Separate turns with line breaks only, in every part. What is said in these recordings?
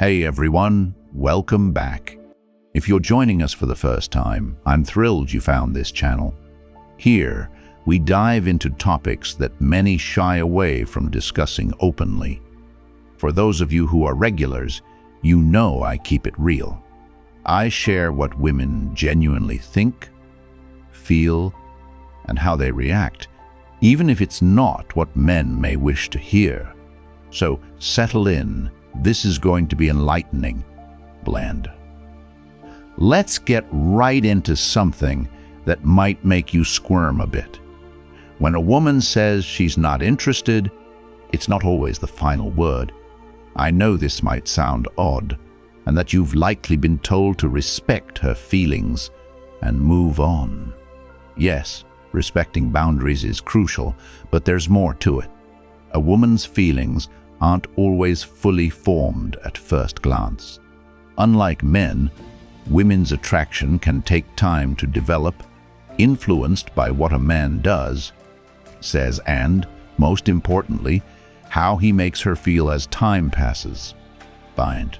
Hey everyone, welcome back. If you're joining us for the first time, I'm thrilled you found this channel. Here, we dive into topics that many shy away from discussing openly. For those of you who are regulars, you know I keep it real. I share what women genuinely think, feel, and how they react, even if it's not what men may wish to hear. So settle in. This is going to be enlightening, bland. Let's get right into something that might make you squirm a bit. When a woman says she's not interested, it's not always the final word. I know this might sound odd, and that you've likely been told to respect her feelings and move on. Yes, respecting boundaries is crucial, but there's more to it. A woman's feelings aren't always fully formed at first glance. Unlike men, women's attraction can take time to develop, influenced by what a man does, says, and, most importantly, how he makes her feel as time passes. Bind.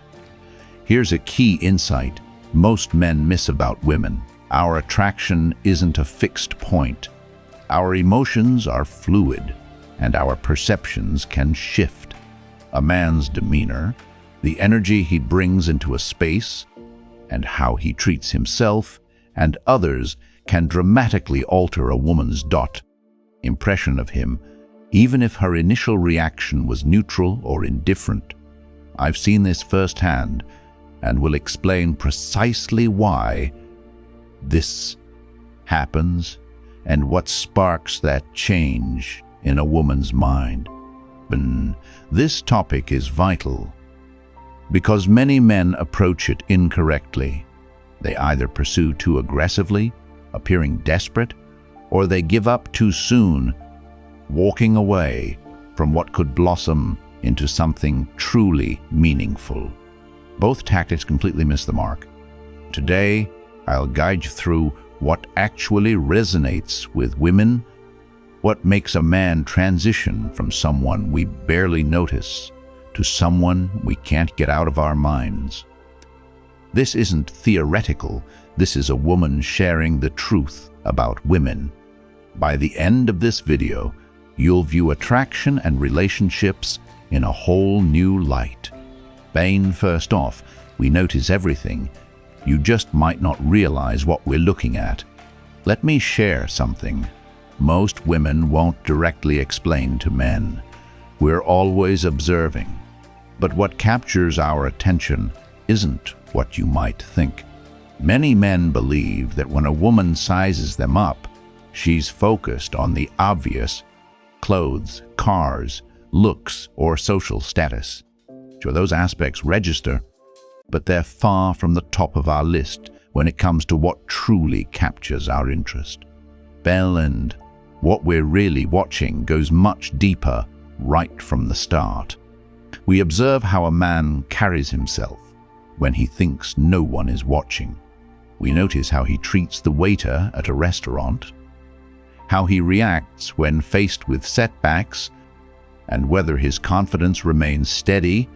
Here's a key insight most men miss about women. Our attraction isn't a fixed point. Our emotions are fluid, and our perceptions can shift. A man's demeanor, the energy he brings into a space, and how he treats himself and others can dramatically alter a woman's impression of him, even if her initial reaction was neutral or indifferent. I've seen this firsthand and will explain precisely why this happens and what sparks that change in a woman's mind. This topic is vital because many men approach it incorrectly. They either pursue too aggressively, appearing desperate, or they give up too soon, walking away from what could blossom into something truly meaningful. Both tactics completely miss the mark. Today, I'll guide you through what actually resonates with women, what makes a man transition from someone we barely notice to someone we can't get out of our minds. This isn't theoretical. This is a woman sharing the truth about women. By the end of this video, you'll view attraction and relationships in a whole new light. First off, we notice everything. You just might not realize what we're looking at. Let me share something most women won't directly explain to men. We're always observing. But what captures our attention isn't what you might think. Many men believe that when a woman sizes them up, she's focused on the obvious: clothes, cars, looks, or social status. Sure, those aspects register, but they're far from the top of our list when it comes to what truly captures our interest. And what we're really watching goes much deeper right from the start. We observe how a man carries himself when he thinks no one is watching. We notice how he treats the waiter at a restaurant, how he reacts when faced with setbacks, and whether his confidence remains steady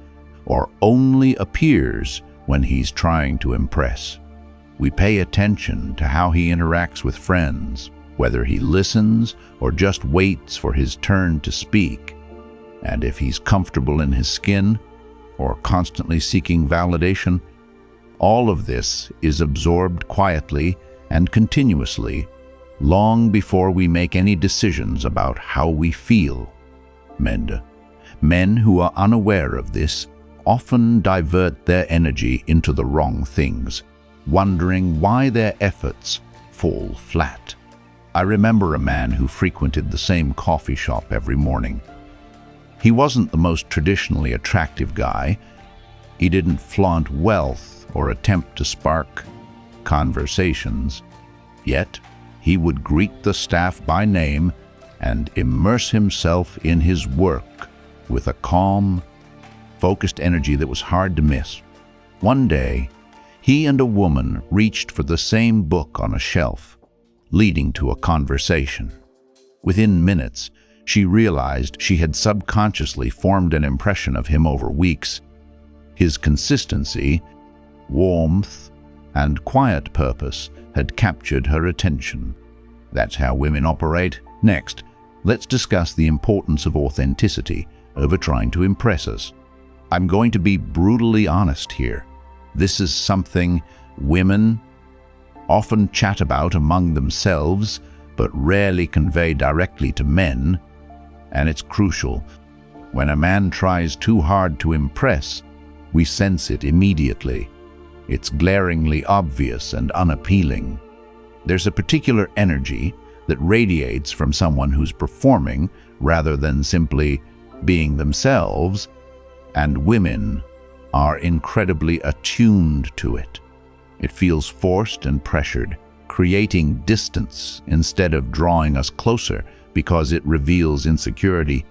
or only appears when he's trying to impress. We pay attention to how he interacts with friends, whether he listens or just waits for his turn to speak, and if he's comfortable in his skin or constantly seeking validation. All of this is absorbed quietly and continuously, long before we make any decisions about how we feel. Men who are unaware of this often divert their energy into the wrong things, wondering why their efforts fall flat. I remember a man who frequented the same coffee shop every morning. He wasn't the most traditionally attractive guy. He didn't flaunt wealth or attempt to spark conversations. Yet, he would greet the staff by name and immerse himself in his work with a calm, focused energy that was hard to miss. One day, he and a woman reached for the same book on a shelf, leading to a conversation. Within minutes, she realized she had subconsciously formed an impression of him over weeks. His consistency, warmth, and quiet purpose had captured her attention. That's how women operate. Next, let's discuss the importance of authenticity over trying to impress us. I'm going to be brutally honest here. This is something women often chat about among themselves, but rarely convey directly to men, and it's crucial. When a man tries too hard to impress, we sense it immediately. It's glaringly obvious and unappealing. There's a particular energy that radiates from someone who's performing rather than simply being themselves, and women are incredibly attuned to it. It feels forced and pressured, creating distance instead of drawing us closer because it reveals insecurity,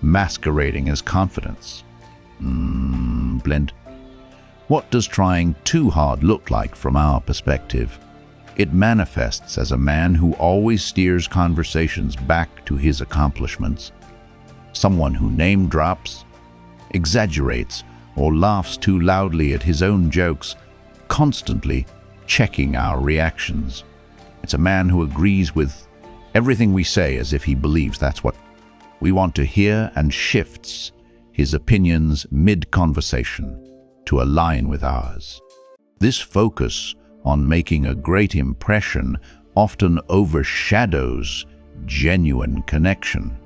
masquerading as confidence. Blend. What does trying too hard look like from our perspective? It manifests as a man who always steers conversations back to his accomplishments, someone who name drops, exaggerates, or laughs too loudly at his own jokes, constantly checking our reactions. It's a man who agrees with everything we say as if he believes that's what we want to hear and shifts his opinions mid-conversation to align with ours. This focus on making a great impression often overshadows genuine connection.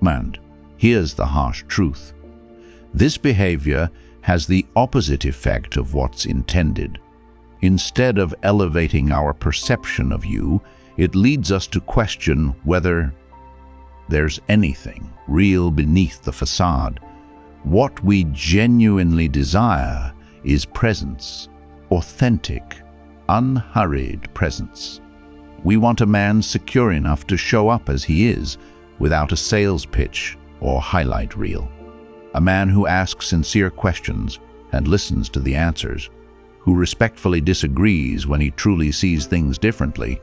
And here's the harsh truth. This behavior has the opposite effect of what's intended. Instead of elevating our perception of you, it leads us to question whether there's anything real beneath the facade. What we genuinely desire is presence, authentic, unhurried presence. We want a man secure enough to show up as he is, without a sales pitch or highlight reel. A man who asks sincere questions and listens to the answers, who respectfully disagrees when he truly sees things differently,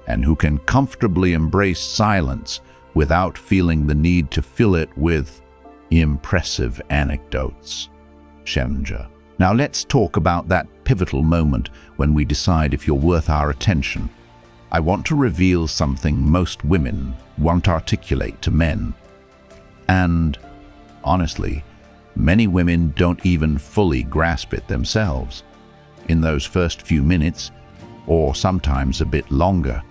and who can comfortably embrace silence without feeling the need to fill it with impressive anecdotes. Shemja. Now let's talk about that pivotal moment when we decide if you're worth our attention. I want to reveal something most women won't articulate to men. And honestly, many women don't even fully grasp it themselves. In those first few minutes, or sometimes a bit longer,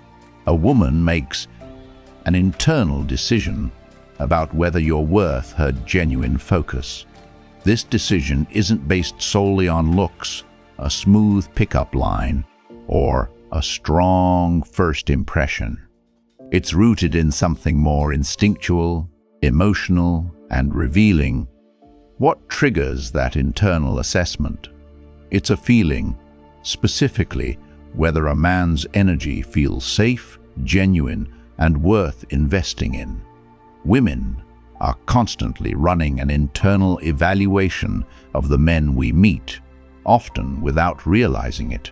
a woman makes an internal decision about whether you're worth her genuine focus. This decision isn't based solely on looks, a smooth pickup line, or a strong first impression. It's rooted in something more instinctual, emotional, and revealing. What triggers that internal assessment? It's a feeling, specifically whether a man's energy feels safe, genuine, and worth investing in. Women are constantly running an internal evaluation of the men we meet, often without realizing it.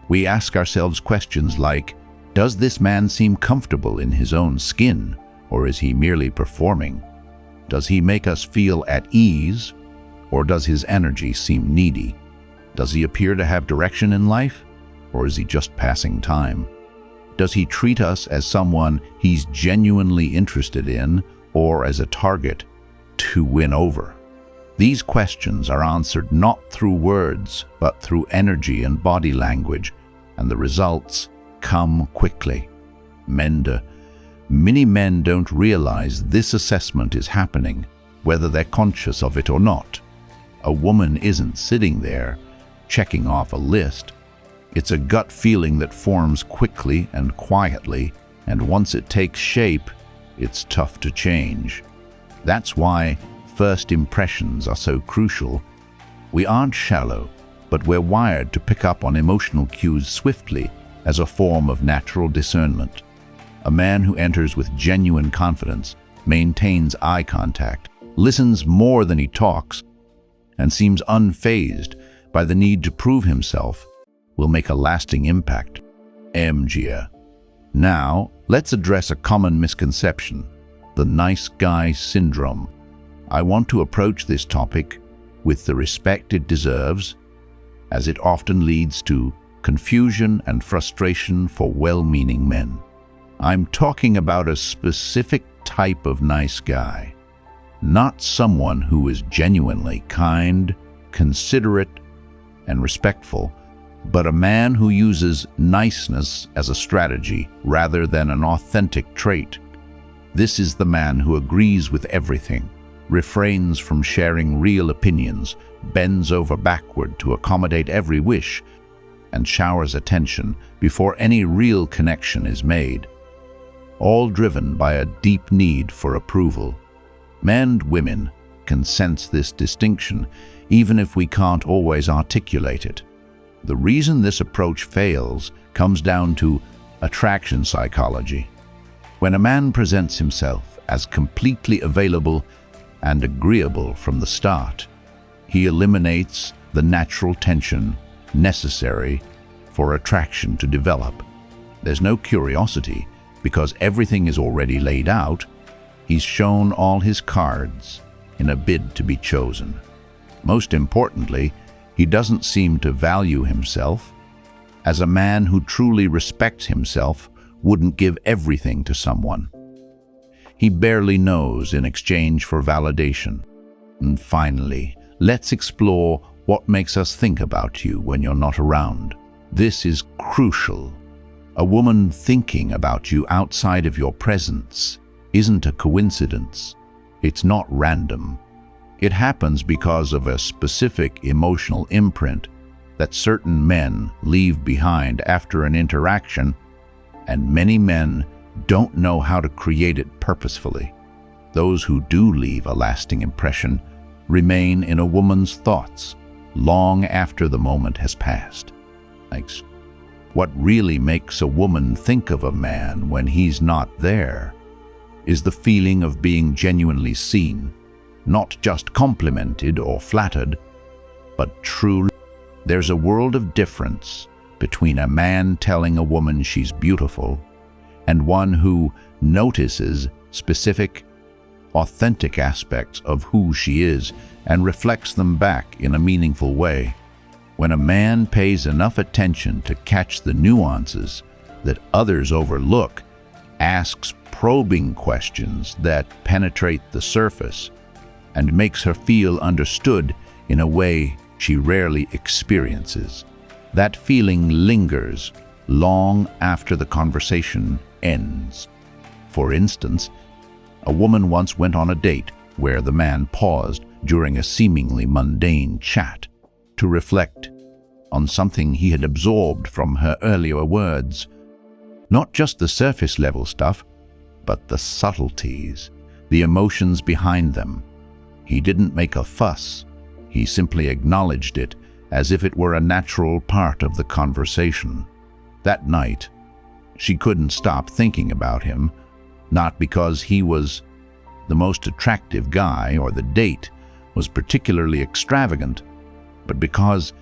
We ask ourselves questions like, does this man seem comfortable in his own skin, or is he merely performing? Does he make us feel at ease, or does his energy seem needy? Does he appear to have direction in life, or is he just passing time? Does he treat us as someone he's genuinely interested in, or as a target to win over? These questions are answered not through words, but through energy and body language, and the results come quickly. Many men don't realize this assessment is happening, whether they're conscious of it or not. A woman isn't sitting there checking off a list. It's a gut feeling that forms quickly and quietly, and once it takes shape, it's tough to change. That's why first impressions are so crucial. We aren't shallow, but we're wired to pick up on emotional cues swiftly as a form of natural discernment. A man who enters with genuine confidence, maintains eye contact, listens more than he talks, and seems unfazed by the need to prove himself will make a lasting impact. Now, let's address a common misconception, the nice guy syndrome. I want to approach this topic with the respect it deserves, as it often leads to confusion and frustration for well-meaning men. I'm talking about a specific type of nice guy, not someone who is genuinely kind, considerate, and respectful, but a man who uses niceness as a strategy rather than an authentic trait. This is the man who agrees with everything, refrains from sharing real opinions, bends over backward to accommodate every wish, and showers attention before any real connection is made, all driven by a deep need for approval. Men and women can sense this distinction, even if we can't always articulate it. The reason this approach fails comes down to attraction psychology. When a man presents himself as completely available and agreeable from the start, he eliminates the natural tension necessary for attraction to develop. There's no curiosity because everything is already laid out. He's shown all his cards in a bid to be chosen. Most importantly, he doesn't seem to value himself. As a man who truly respects himself wouldn't give everything to someone. He barely knows in exchange for validation. And finally, let's explore what makes us think about you when you're not around. This is crucial. A woman thinking about you outside of your presence isn't a coincidence. It's not random. It happens because of a specific emotional imprint that certain men leave behind after an interaction, and many men don't know how to create it purposefully. Those who do leave a lasting impression remain in a woman's thoughts long after the moment has passed. What really makes a woman think of a man when he's not there is the feeling of being genuinely seen, not just complimented or flattered, but truly. There's a world of difference between a man telling a woman she's beautiful and one who notices specific, authentic aspects of who she is and reflects them back in a meaningful way. When a man pays enough attention to catch the nuances that others overlook, asks probing questions that penetrate the surface, and makes her feel understood in a way she rarely experiences, that feeling lingers long after the conversation ends. For instance, a woman once went on a date where the man paused during a seemingly mundane chat to reflect on something he had absorbed from her earlier words. Not just the surface-level stuff, but the subtleties, the emotions behind them. He didn't make a fuss. He simply acknowledged it as if it were a natural part of the conversation. That night, she couldn't stop thinking about him, not because he was the most attractive guy or the date was particularly extravagant, but because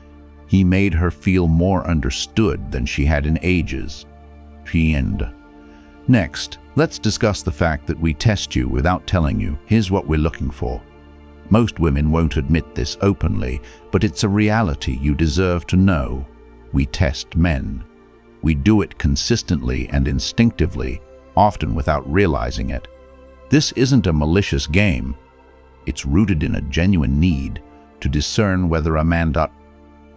he made her feel more understood than she had in ages. Next, let's discuss the fact that we test you without telling you. Here's what we're looking for. Most women won't admit this openly, but it's a reality you deserve to know. We test men. We do it consistently and instinctively, often without realizing it. This isn't a malicious game. It's rooted in a genuine need to discern whether a man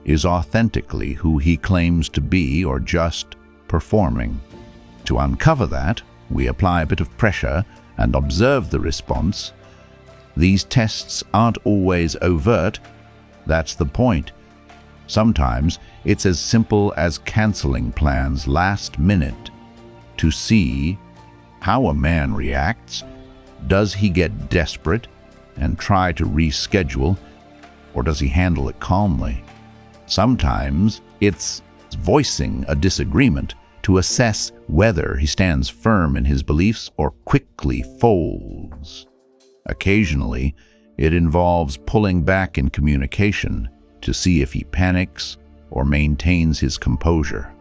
is authentically who he claims to be or just performing. To uncover that, we apply a bit of pressure and observe the response. These tests aren't always overt. That's the point. Sometimes it's as simple as canceling plans last minute to see how a man reacts. Does he get desperate and try to reschedule, or does he handle it calmly? Sometimes it's voicing a disagreement to assess whether he stands firm in his beliefs or quickly folds. Occasionally, it involves pulling back in communication to see if he panics or maintains his composure.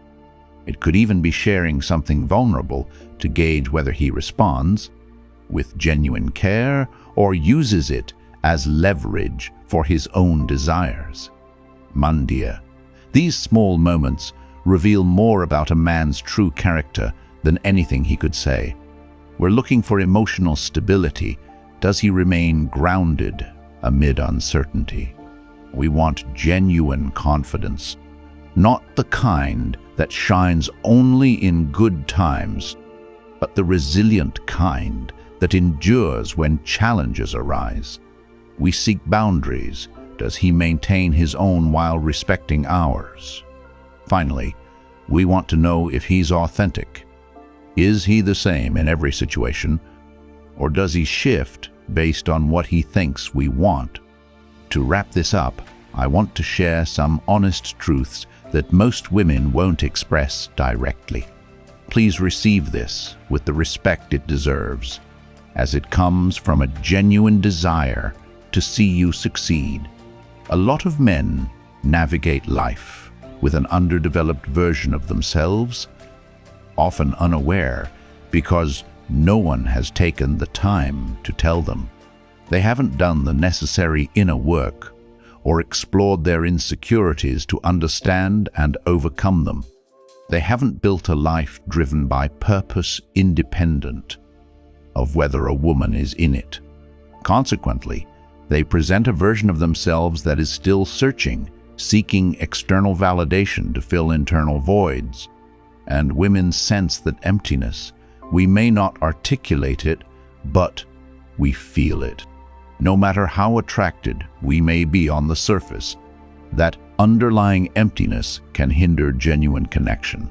It could even be sharing something vulnerable to gauge whether he responds with genuine care or uses it as leverage for his own desires. Mandir. These small moments reveal more about a man's true character than anything he could say. We're looking for emotional stability. Does he remain grounded amid uncertainty? We want genuine confidence, not the kind that shines only in good times, but the resilient kind that endures when challenges arise. We seek boundaries. Does he maintain his own while respecting ours? Finally, we want to know if he's authentic. Is he the same in every situation, or does he shift based on what he thinks we want? To wrap this up, I want to share some honest truths that most women won't express directly. Please receive this with the respect it deserves, as it comes from a genuine desire to see you succeed. A lot of men navigate life with an underdeveloped version of themselves, often unaware because no one has taken the time to tell them. They haven't done the necessary inner work or explored their insecurities to understand and overcome them. They haven't built a life driven by purpose independent of whether a woman is in it. Consequently, they present a version of themselves that is still searching, seeking external validation to fill internal voids. And women sense that emptiness. We may not articulate it, but we feel it. No matter how attracted we may be on the surface, that underlying emptiness can hinder genuine connection.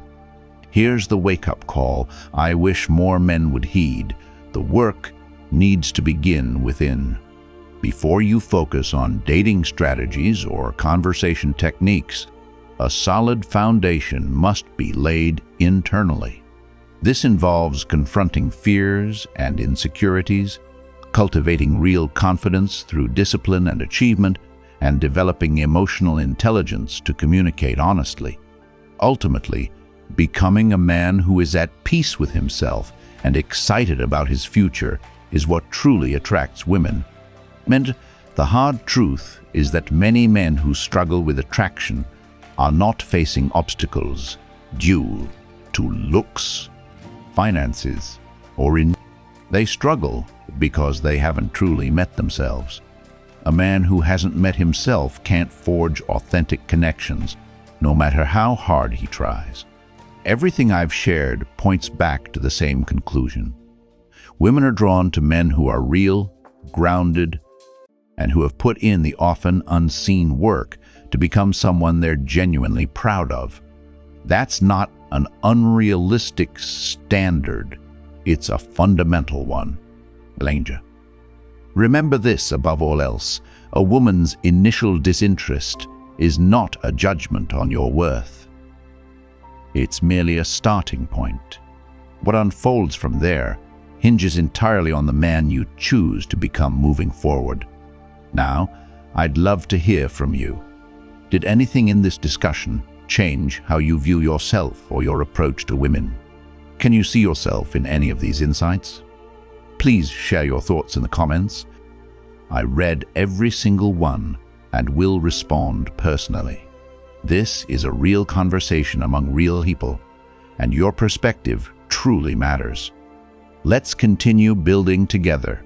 Here's the wake-up call I wish more men would heed. The work needs to begin within. Before you focus on dating strategies or conversation techniques, a solid foundation must be laid internally. This involves confronting fears and insecurities, cultivating real confidence through discipline and achievement, and developing emotional intelligence to communicate honestly. Ultimately, becoming a man who is at peace with himself and excited about his future is what truly attracts women. And the hard truth is that many men who struggle with attraction are not facing obstacles due to looks, finances, or they struggle because they haven't truly met themselves. A man who hasn't met himself can't forge authentic connections, no matter how hard he tries. Everything I've shared points back to the same conclusion. Women are drawn to men who are real, grounded, and who have put in the often unseen work to become someone they're genuinely proud of. That's not an unrealistic standard. It's a fundamental one. Danger. Remember this above all else: a woman's initial disinterest is not a judgment on your worth. It's merely a starting point. What unfolds from there hinges entirely on the man you choose to become moving forward. Now, I'd love to hear from you. Did anything in this discussion change how you view yourself or your approach to women? Can you see yourself in any of these insights? Please share your thoughts in the comments. I read every single one and will respond personally. This is a real conversation among real people, and your perspective truly matters. Let's continue building together.